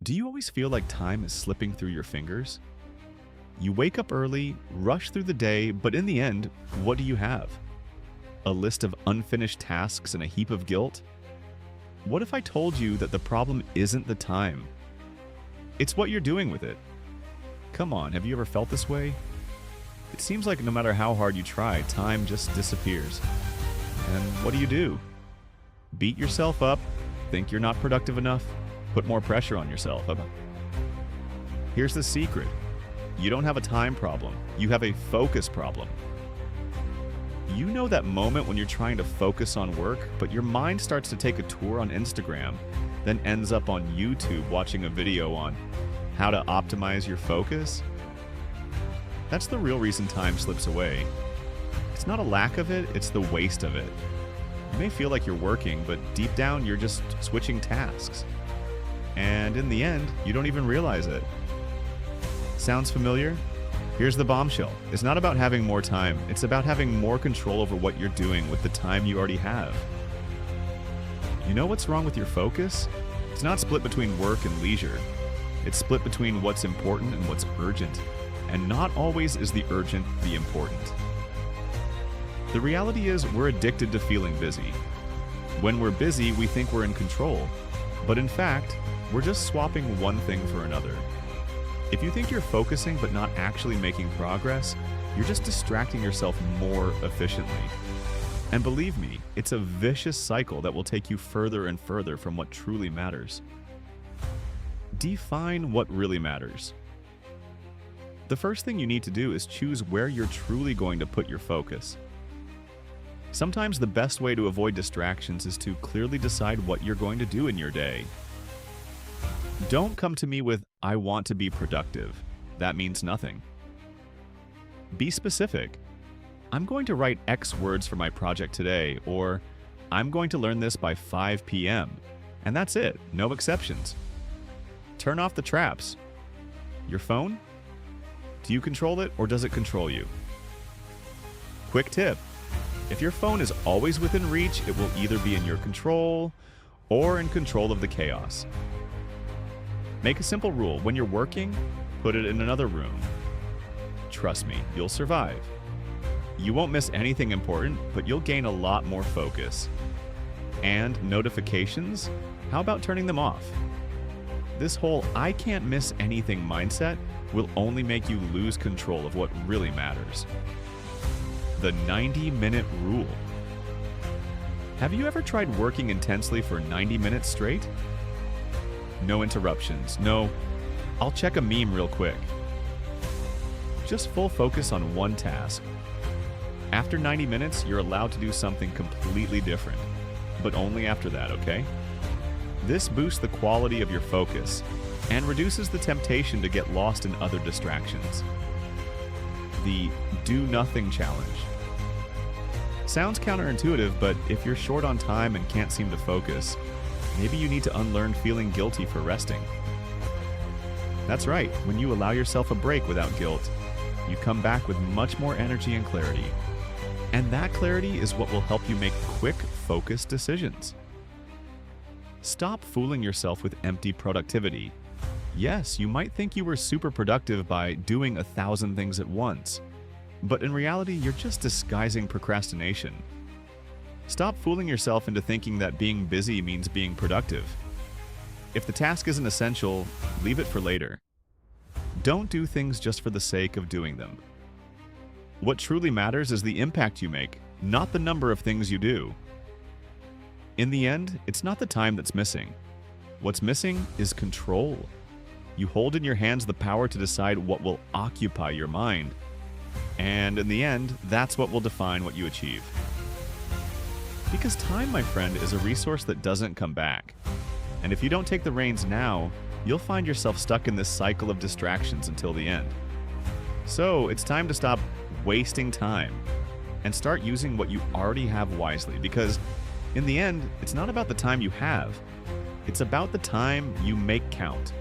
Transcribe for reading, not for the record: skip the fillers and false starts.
Do you always feel like time is slipping through your fingers? You wake up early, rush through the day, but in the end, what do you have? A list of unfinished tasks and a heap of guilt? What if I told you that the problem isn't the time? It's what you're doing with it. Come on, have you ever felt this way? It seems like no matter how hard you try, time just disappears. And what do? Beat yourself up? Think you're not productive enough? Put more pressure on yourself. Here's the secret. You don't have a time problem. You have a focus problem. You know that moment when you're trying to focus on work, but your mind starts to take a tour on Instagram, then ends up on YouTube watching a video on how to optimize your focus? That's the real reason time slips away. It's not a lack of it, it's the waste of it. You may feel like you're working, but deep down you're just switching tasks. And in the end, you don't even realize it. Sounds familiar? Here's the bombshell. It's not about having more time. It's about having more control over what you're doing with the time you already have. You know what's wrong with your focus? It's not split between work and leisure. It's split between what's important and what's urgent. And not always is the urgent the important. The reality is we're addicted to feeling busy. When we're busy, we think we're in control. But in fact, we're just swapping one thing for another. If you think you're focusing but not actually making progress, you're just distracting yourself more efficiently. And believe me, it's a vicious cycle that will take you further and further from what truly matters. Define what really matters. The first thing you need to do is choose where you're truly going to put your focus. Sometimes the best way to avoid distractions is to clearly decide what you're going to do in your day. Don't come to me with, "I want to be productive." That means nothing. Be specific. I'm going to write X words for my project today, or I'm going to learn this by 5 p.m. And that's it, no exceptions. Turn off the traps. Your phone? Do you control it or does it control you? Quick tip. If your phone is always within reach, it will either be in your control or in control of the chaos. Make a simple rule. When you're working, put it in another room. Trust me, you'll survive. You won't miss anything important, but you'll gain a lot more focus. And notifications? How about turning them off? This whole "I can't miss anything" mindset will only make you lose control of what really matters. The 90-minute rule. Have you ever tried working intensely for 90 minutes straight? No interruptions. No, "I'll check a meme real quick." Just full focus on one task. After 90 minutes, you're allowed to do something completely different, but only after that, okay? This boosts the quality of your focus and reduces the temptation to get lost in other distractions. The do nothing challenge. Sounds counterintuitive, but if you're short on time and can't seem to focus, maybe you need to unlearn feeling guilty for resting. That's right, when you allow yourself a break without guilt, you come back with much more energy and clarity. And that clarity is what will help you make quick, focused decisions. Stop fooling yourself with empty productivity. Yes, you might think you were super productive by doing 1,000 things at once, but in reality, you're just disguising procrastination. Stop fooling yourself into thinking that being busy means being productive. If the task isn't essential, leave it for later. Don't do things just for the sake of doing them. What truly matters is the impact you make, not the number of things you do. In the end, it's not the time that's missing. What's missing is control. You hold in your hands the power to decide what will occupy your mind. And in the end, that's what will define what you achieve. Because time, my friend, is a resource that doesn't come back. And if you don't take the reins now, you'll find yourself stuck in this cycle of distractions until the end. So it's time to stop wasting time and start using what you already have wisely, because in the end, it's not about the time you have. It's about the time you make count.